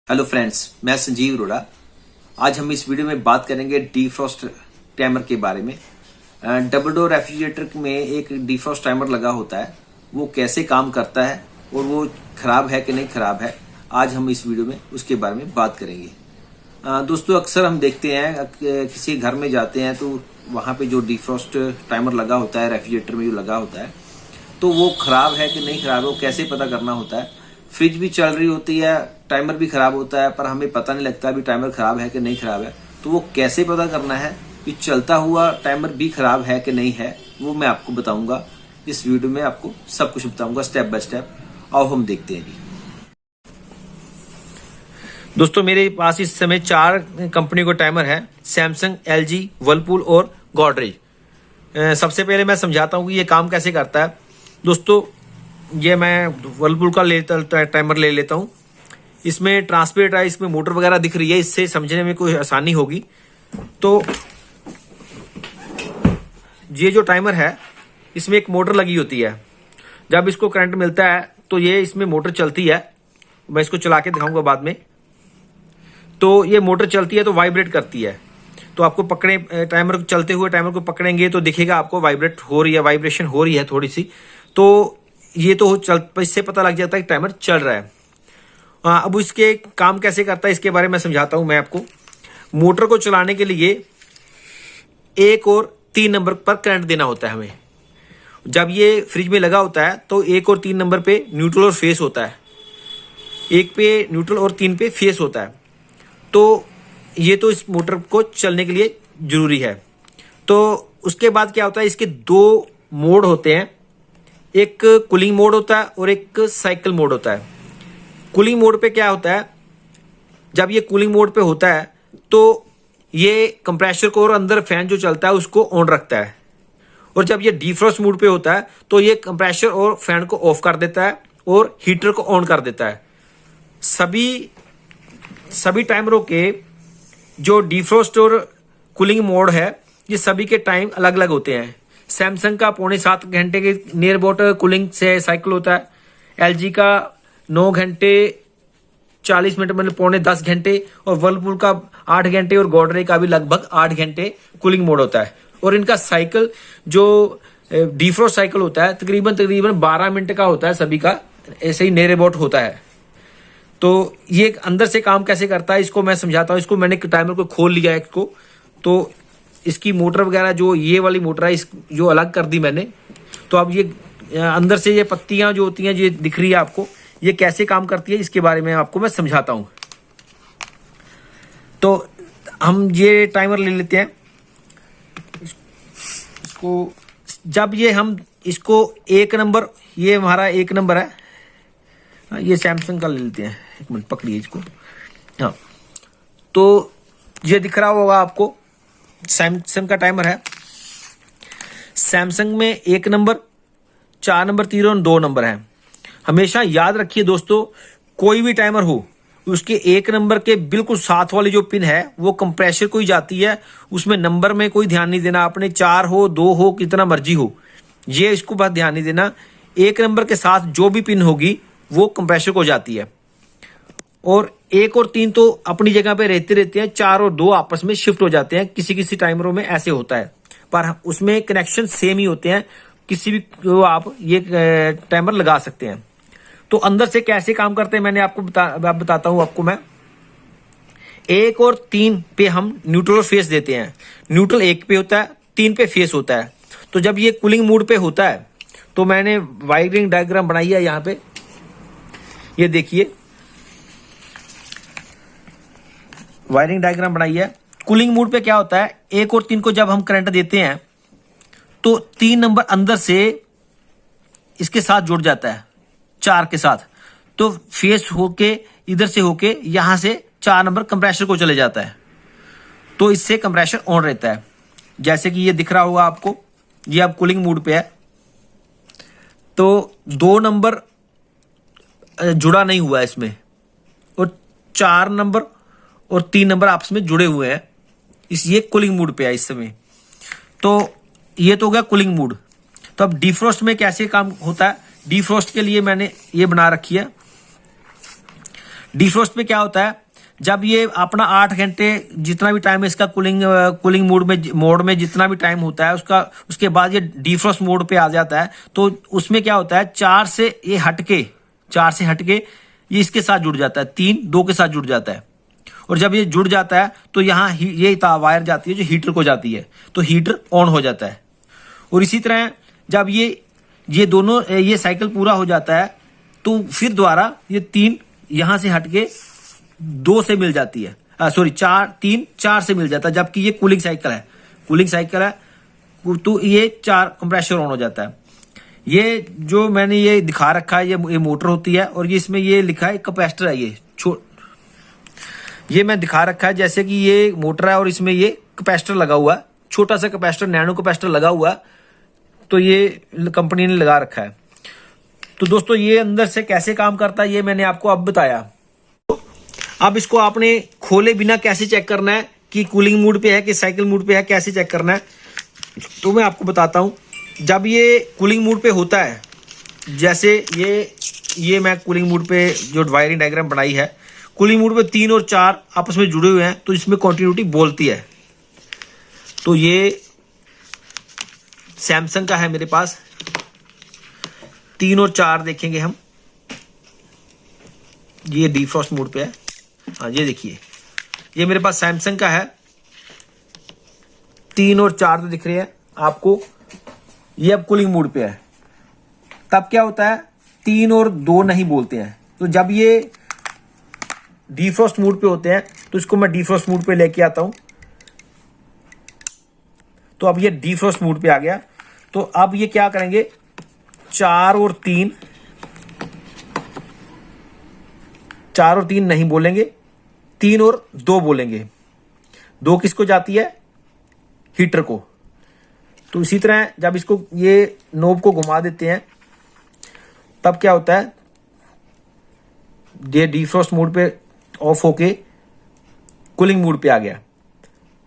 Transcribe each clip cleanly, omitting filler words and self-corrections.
Hello friends, मैं संजीव अरोड़ा। आज हम इस वीडियो में बात करेंगे डीफ्रॉस्ट टाइमर के बारे में। डबल डोर रेफ्रिजरेटर में एक डीफ्रॉस्ट टाइमर लगा होता है, वो कैसे काम करता है और वो खराब है कि नहीं खराब है, आज हम इस वीडियो में उसके बारे में बात करेंगे। दोस्तों, अक्सर हम देखते हैं किसी घर में जाते हैं तो वहां पे जो डीफ्रॉस्ट टाइमर लगा होता है, रेफ्रिजरेटर में जो लगा होता है, तो वो खराब है कि नहीं खराब है, वो कैसे पता करना होता है। फ्रिज भी चल रही होती है, टाइमर भी खराब होता है, पर हमें पता नहीं लगता अभी टाइमर खराब है कि नहीं खराब है। तो वो कैसे पता करना है कि चलता हुआ टाइमर भी खराब है कि नहीं है, वो मैं आपको बताऊंगा इस वीडियो में। आपको सब कुछ बताऊंगा स्टेप बाय स्टेप। आओ हम देखते हैं जी। दोस्तों, मेरे पास इस समय 4 कंपनी का टाइमर है: सैमसंग, एलजी, वर्लपूल और गॉडरेज। सबसे पहले मैं समझाता हूँ कि ये काम कैसे करता है। दोस्तों, ये मैं वर्लपूल का टाइमर ले लेता हूँ। इसमें ट्रांसपेरेंट है, इसमें मोटर वगैरह दिख रही है, इससे समझने में कोई आसानी होगी। तो ये जो टाइमर है, इसमें एक मोटर लगी होती है। जब इसको करंट मिलता है तो ये इसमें मोटर चलती है। मैं इसको चला के दिखाऊंगा बाद में। तो ये मोटर चलती है तो वाइब्रेट करती है। तो आपको पकड़े टाइमर चलते हुए टाइमर को पकड़ेंगे तो दिखेगा आपको वाइब्रेट हो रही है, वाइब्रेशन हो रही है थोड़ी सी। तो ये तो इससे पता लग जाता है कि टाइमर चल रहा है। अब इसके काम कैसे करता है इसके बारे में समझाता हूं मैं आपको। मोटर को चलाने के लिए 1 और 3 नंबर पर करंट देना होता है हमें। जब ये फ्रिज में लगा होता है तो 1 और 3 नंबर पे न्यूट्रल और फेस होता है। 1 पे न्यूट्रल और 3 पे फेस होता है। तो ये तो इस मोटर को चलने के लिए जरूरी है। तो उसके बाद क्या होता है, इसके 2 मोड होते हैं। एक कूलिंग मोड होता है और एक साइकिल मोड होता है। कूलिंग मोड पे क्या होता है, जब ये कूलिंग मोड पे होता है तो ये कंप्रेसर को और अंदर फैन जो चलता है उसको ऑन रखता है। और जब ये डीफ्रॉस्ट मोड पे होता है तो ये कंप्रेसर और फैन को ऑफ कर देता है और हीटर को ऑन कर देता है। सभी टाइमरों के जो डीफ्रॉस्ट और कूलिंग मोड है, ये सभी के टाइम अलग अलग होते हैं। सैमसंग का 6.25 घंटे के नियर अबाउट कूलिंग से साइकिल होता है। एलजी का 9 घंटे 40 मिनट मतलब 9.25 घंटे, और वर्लपूल का 8 घंटे, और गॉडरेज का भी लगभग 8 घंटे कूलिंग मोड होता है। और इनका साइकिल जो डीफ्रॉस्ट साइकिल होता है तकरीबन 12 मिनट का होता है, सभी का ऐसे ही नियर अबाउट होता है। तो ये अंदर से काम कैसे करता है इसको मैं समझाता हूँ। इसको मैंने टाइमर को खोल लिया है इसको, तो इसकी मोटर वगैरह जो ये वाली मोटर है इस जो अलग कर दी मैंने। तो अब ये अंदर से ये पत्तियां जो होती हैं ये दिख रही है आपको, ये कैसे काम करती है इसके बारे में आपको मैं समझाता हूं। तो हम ये टाइमर ले लेते हैं इसको। जब ये हम इसको 1 नंबर, ये हमारा 1 नंबर है, ये सैमसंग का ले लेते हैं। 1 मिनट पकड़िए इसको। हाँ, तो ये दिख रहा होगा आपको, सैमसंग का टाइमर है। सैमसंग में 1 नंबर, 4 नंबर, 3 और 2 नंबर है। हमेशा याद रखिए दोस्तों, कोई भी टाइमर हो उसके 1 नंबर के बिल्कुल साथ वाली जो पिन है वो कंप्रेसर को ही जाती है। उसमें नंबर में कोई ध्यान नहीं देना, अपने 4 हो 2 हो कितना मर्जी हो, ये इसको बात ध्यान नहीं देना। 1 नंबर के साथ जो भी पिन होगी वो कंप्रेसर को जाती है। और 1 और 3 तो अपनी जगह पे रहते हैं, 4 और 2 आपस में शिफ्ट हो जाते हैं। किसी किसी टाइमरों में ऐसे होता है, पर उसमें कनेक्शन सेम ही होते हैं। किसी भी को आप ये टाइमर लगा सकते हैं। तो अंदर से कैसे काम करते हैं मैंने आपको बताता हूं आपको मैं। 1 और 3 पे हम न्यूट्रल और फेस देते हैं। न्यूट्रल 1 पे होता है, 3 पे फेस होता है। तो जब ये कूलिंग मोड पे होता है तो मैंने वायरिंग डायग्राम बनाई है यहाँ पे, ये देखिए वायरिंग डायग्राम बनाई है। कूलिंग मोड पे क्या होता है, 1 और 3 को जब हम करंट देते हैं तो 3 नंबर अंदर से इसके साथ जुड़ जाता है 4 के साथ। तो फेस होके इधर से होके यहां से 4 नंबर कंप्रेसर को चले जाता है। तो इससे कंप्रेसर ऑन रहता है। जैसे कि ये दिख रहा होगा आपको, ये अब कूलिंग मोड पे है। तो 2 नंबर जुड़ा नहीं हुआ है इसमें, और 4 नंबर और 3 नंबर आपस में जुड़े हुए हैं। ये कूलिंग मोड पे है इस समय। तो ये तो हो गया कूलिंग मोड। तो अब डीफ्रॉस्ट में कैसे काम होता है, डीफ्रॉस्ट के लिए मैंने ये बना रखी है। डिफ्रॉस्ट में क्या होता है, जब ये अपना 8 घंटे जितना भी टाइम है इसका कूलिंग मोड में जितना भी टाइम होता है उसके बाद ये डिफ्रॉस्ट मोड पे आ जाता है। तो उसमें क्या होता है, 4 से हटके ये इसके साथ जुड़ जाता है, 2 के साथ जुड़ जाता है। और जब ये जुड़ जाता है तो यहाँ ये वायर जाती है जो हीटर को जाती है, तो हीटर ऑन हो जाता है। और इसी तरह जब ये दोनों ये साइकिल पूरा हो जाता है तो फिर दोबारा ये 3 यहां से हटके 2 से मिल जाती है, 4 से मिल जाता है, जबकि ये कूलिंग साइकिल है तो ये 4 कंप्रेसर ऑन हो जाता है। ये जो मैंने ये दिखा रखा है ये मोटर होती है, और ये इसमें ये लिखा है कैपेसिटर है, ये मैं दिखा रखा है जैसे कि ये मोटर है और इसमें ये कैपेसिटर लगा हुआ है, छोटा सा कैपेसिटर, नैनो कैपेसिटर लगा हुआ है, तो ये कंपनी ने लगा रखा है। तो दोस्तों ये अंदर से कैसे काम करता है ये मैंने आपको अब बताया। अब इसको आपने खोले बिना कैसे चेक करना है कि कूलिंग मोड पे है कि साइकिल मोड पे है, कैसे चेक करना है तो मैं आपको बताता हूं। जब ये कूलिंग मोड पे होता है, जैसे ये मैं कूलिंग मोड पे जो वायरिंग डायग्राम बनाई है, कूलिंग मोड पे 3 और 4 आपस में जुड़े हुए हैं तो इसमें कंटिन्यूटी बोलती है। तो ये सैमसंग का है मेरे पास, 3 और 4 देखेंगे हम, ये डिफ्रॉस्ट मोड पे है। हाँ ये देखिए, ये मेरे पास सैमसंग का है, 3 और 4 तो दिख रहे हैं आपको। ये अब कूलिंग मोड पे है, तब क्या होता है 3 और 2 नहीं बोलते हैं। तो जब ये डिफ्रॉस्ट मोड पे होते हैं तो इसको मैं डिफ्रॉस्ट मोड पे लेके आता हूं, तो अब ये डिफ्रॉस्ट मोड पे आ गया। तो अब ये क्या करेंगे, 4 और 3 नहीं बोलेंगे, 3 और 2 बोलेंगे। 2 किसको जाती है, हीटर को। तो इसी तरह जब इसको ये नोब को घुमा देते हैं तब क्या होता है, ये डिफ्रॉस्ट मोड पे ऑफ होके कूलिंग मोड पे आ गया।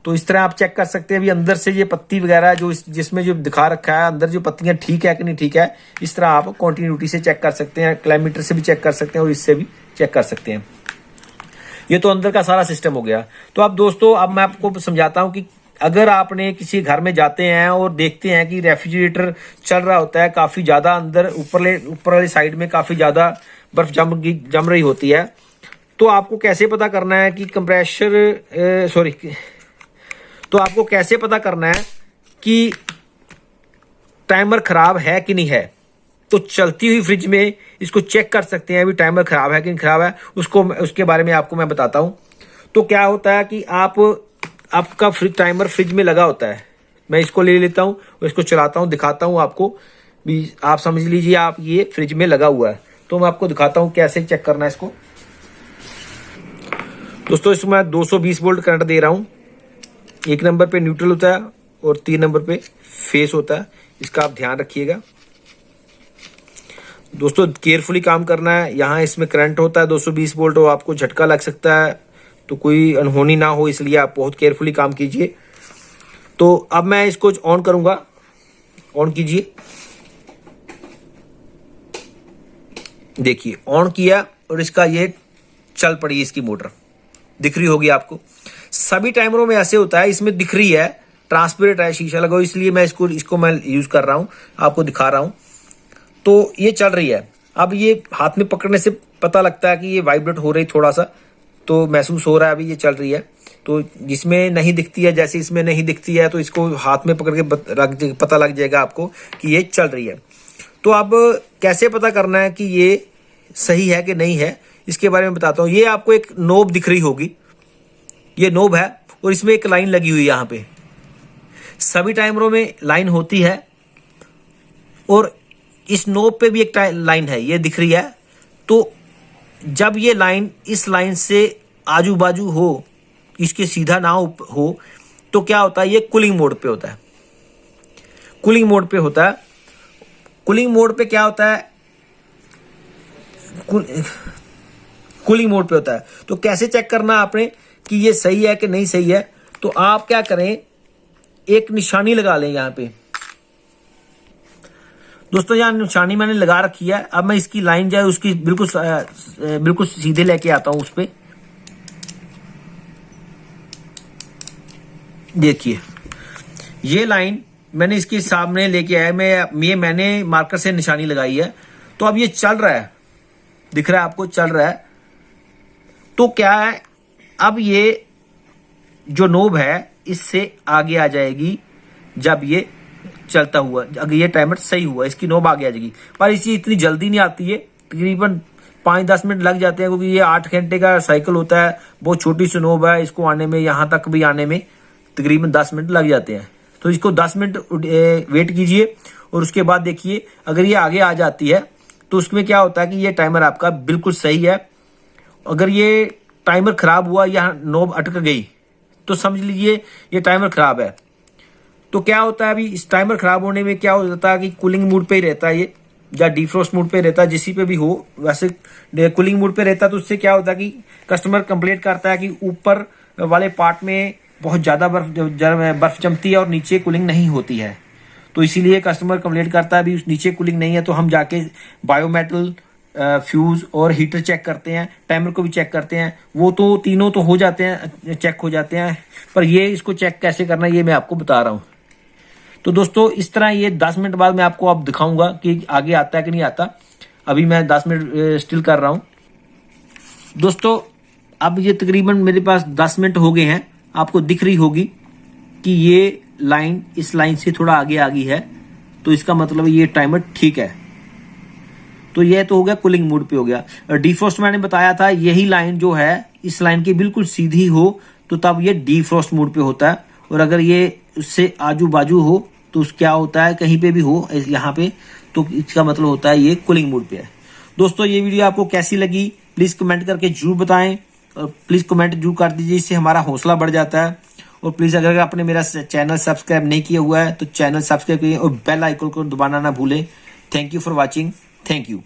तो इस तरह आप चेक कर सकते हैं भी अंदर से ये पत्ती वगैरह जो जिसमें जो दिखा रखा है अंदर जो पत्तियां ठीक है कि नहीं ठीक है, इस तरह आप कंटिन्यूटी से चेक कर सकते हैं, क्लाइमीटर से भी चेक कर सकते हैं और इससे भी चेक कर सकते हैं। ये तो अंदर का सारा सिस्टम हो गया। तो अब दोस्तों अब मैं आपको समझाता हूं कि अगर आपने किसी घर में जाते हैं और देखते हैं कि रेफ्रिजरेटर चल रहा होता है, काफी ज्यादा अंदर ऊपर वाली साइड में काफी ज्यादा बर्फ जम रही होती है, तो आपको कैसे पता करना है कि तो आपको कैसे पता करना है कि टाइमर खराब है कि नहीं है। तो चलती हुई फ्रिज में इसको चेक कर सकते हैं अभी टाइमर खराब है कि नहीं खराब है, उसके बारे में आपको मैं बताता हूं। तो क्या होता है कि आपका टाइमर फ्रिज में लगा होता है, मैं इसको ले लेता हूं और इसको चलाता हूं, दिखाता हूं आपको भी, आप समझ लीजिए आप ये फ्रिज में लगा हुआ है। तो मैं आपको दिखाता हूं कैसे चेक करना है इसको। दोस्तों इसमें मैं 220 वोल्ट करंट दे रहा हूं, 1 नंबर पे न्यूट्रल होता है और 3 नंबर पे फेस होता है, इसका आप ध्यान रखिएगा। दोस्तों केयरफुली काम करना है, यहाँ इसमें करंट होता है 220 वोल्ट और आपको झटका लग सकता है, तो कोई अनहोनी ना हो इसलिए आप बहुत केयरफुली काम कीजिए। तो अब मैं इसको ऑन करूंगा, ऑन कीजिए, देखिए ऑन किया और इसका ये चल पड़ी, इसकी मोटर दिख रही होगी आपको। सभी टाइमरों में ऐसे होता है, इसमें दिख रही है, ट्रांसपेरेंट है, शीशा लगा, इसलिए मैं इसको मैं यूज कर रहा हूं, आपको दिखा रहा हूं। तो ये चल रही है। अब ये हाथ में पकड़ने से पता लगता है कि ये वाइब्रेट हो रही, थोड़ा सा तो महसूस हो रहा है अभी ये चल रही है। तो जिसमें नहीं दिखती है, जैसे इसमें नहीं दिखती है, तो इसको हाथ में पकड़ के पता लग जाएगा आपको कि ये चल रही है। तो अब कैसे पता करना है कि ये सही है कि नहीं है, इसके बारे में बताता हूं। ये आपको एक नोब दिख रही होगी, ये नोब है और इसमें एक लाइन लगी हुई है। यहाँ पे सभी टाइमरों में लाइन होती है और इस नोब पे भी एक लाइन है, ये दिख रही है। तो जब ये लाइन इस लाइन से आजू बाजू हो, इसके सीधा ना हो, तो क्या होता है, ये कूलिंग मोड पे होता है। कूलिंग मोड पे होता है। कूलिंग मोड पे क्या होता है, कूलिंग मोड पे होता है। तो कैसे चेक करना आपने कि ये सही है कि नहीं सही है, तो आप क्या करें, एक निशानी लगा लें यहाँ पे। दोस्तों यहाँ निशानी मैंने लगा रखी है। अब मैं इसकी लाइन जो है उसकी बिल्कुल सीधे लेके आता हूं उस पे। देखिए ये लाइन मैंने इसके सामने लेके आया, मैंने मार्कर से निशानी लगाई है। तो अब ये चल रहा है, दिख रहा है आपको, चल रहा है। तो क्या है, अब ये जो नोब है इससे आगे आ जाएगी जब ये चलता हुआ, अगर ये टाइमर सही हुआ इसकी नोब आगे आ जाएगी। पर इसी इतनी जल्दी नहीं आती है, तकरीबन 5-10 मिनट लग जाते हैं, क्योंकि ये 8 घंटे का साइकिल होता है। बहुत छोटी सी नोब है, इसको आने में, यहाँ तक भी आने में तकरीबन 10 मिनट लग जाते हैं। तो इसको 10 मिनट वेट कीजिए और उसके बाद देखिए अगर ये आगे आ जाती है तो उसमें क्या होता है कि ये टाइमर आपका बिल्कुल सही है। अगर ये टाइमर खराब हुआ या नोब अटक गई तो समझ लीजिए ये टाइमर खराब है। तो क्या होता है, अभी इस टाइमर खराब होने में क्या हो जाता है कि कूलिंग मोड पे ही रहता है ये, या डिफ्रोस्ट मोड पे रहता है, जिसी पे भी हो। वैसे कूलिंग मोड पे रहता है तो उससे क्या होता है कि कस्टमर कंप्लेंट करता है कि ऊपर वाले पार्ट में बहुत ज्यादा बर्फ जमती है और नीचे कूलिंग नहीं होती है। तो इसीलिए कस्टमर कंप्लेंट करता है भी उस नीचे कूलिंग नहीं है। तो हम जाके बायोमेटल, फ्यूज और हीटर चेक करते हैं, टाइमर को भी चेक करते हैं। वो तो तीनों तो हो जाते हैं, चेक हो जाते हैं, पर ये इसको चेक कैसे करना ये मैं आपको बता रहा हूँ। तो दोस्तों इस तरह ये 10 मिनट बाद मैं आपको अब दिखाऊंगा कि आगे आता है कि नहीं आता। अभी मैं 10 मिनट स्टिल कर रहा हूँ। दोस्तों अब ये तकरीबन मेरे पास 10 मिनट हो गए हैं। आपको दिख रही होगी कि ये लाइन इस लाइन से थोड़ा आगे आ गई है, तो इसका मतलब ये टाइमर ठीक है। तो ये तो हो गया कूलिंग मोड पे हो गया। डिफ्रॉस्ट मैंने बताया था, यही लाइन जो है इस लाइन की बिल्कुल सीधी हो तो तब ये डिफ्रॉस्ट मोड पे होता है, और अगर ये उससे आजू बाजू हो तो क्या होता है, कहीं पे भी हो यहाँ पे, तो इसका मतलब होता है ये कूलिंग मोड पे है। दोस्तों ये वीडियो आपको कैसी लगी प्लीज कमेंट करके जरूर बताएं, और प्लीज कमेंट जरूर कर दीजिए, इससे हमारा हौसला बढ़ जाता है। और प्लीज अगर आपने मेरा चैनल सब्सक्राइब नहीं किया हुआ है तो चैनल सब्सक्राइब करिए और बेल आइकन को दबाना ना भूलें। Thank you for watching. Thank you.